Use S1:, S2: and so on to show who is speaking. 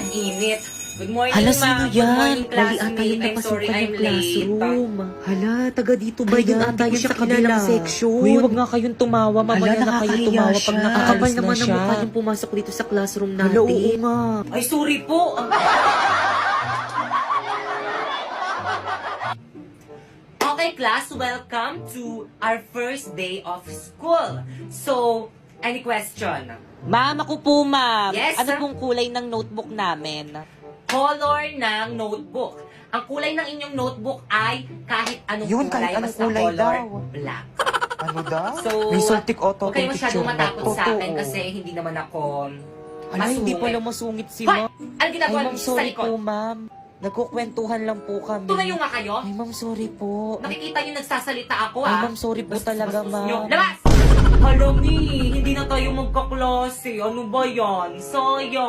S1: Init. Good morning,
S2: Hala, sino
S1: ma'am. Good
S2: yan?
S1: morning,
S2: Mali ata
S1: classmate.
S2: yung
S1: I'm sorry
S2: napasukan
S1: I'm
S2: ng
S1: late.
S2: classroom. Hala, taga dito ba
S3: Ay,
S2: yun?
S3: hindi
S2: Ata
S3: ko
S2: yun
S3: siya
S2: sa kabilang
S3: kilala.
S2: section.
S3: Uy, wag nga kayong tumawa. Mamaya
S2: Hala,
S3: na kayo
S2: nakakahiya
S3: tumawa pag
S2: siya.
S3: nakaalis
S2: Kakapal
S3: na
S2: naman ang
S3: siya.
S2: mukha yung pumasok dito sa classroom natin.
S3: Hala, oo nga.
S1: Ay, sorry po. Okay, class, welcome to our first day of school. So, any question?
S3: Ma'am, ako po, ma'am.
S1: Yes,
S3: Ano
S1: sir?
S3: pong kulay ng notebook namin?
S1: Color ng notebook. Ang kulay ng inyong notebook ay kahit anong
S3: Yun,
S1: kulay,
S3: kahit anong
S1: basta
S3: kulay
S1: color
S3: daw.
S1: black.
S3: Ano daw?
S1: So,
S3: May Celtic auto.
S1: huwag kayo masyadong matakot sa akin
S3: Totoo.
S1: kasi hindi naman ako
S3: Ala, hindi
S1: masungit.
S3: pala masungit si
S1: Hoy!
S3: ma'am.
S1: Ano
S3: Ay,
S1: ginagawa
S3: ma'am,
S1: niyo sa
S3: sorry
S1: likod?
S3: po, ma'am. Nagkukwentuhan lang po kami.
S1: Tumayo nga kayo.
S3: Ay, ma'am, sorry po.
S1: Nakikita niyo nagsasalita ako,
S3: Ay,
S1: ah.
S3: ma'am, sorry po
S1: Bastos
S3: talaga,
S1: niyo.
S3: ma'am.
S1: Labas! Alam ni, hindi na tayo magkaklase. Ano ba yan? Sayang.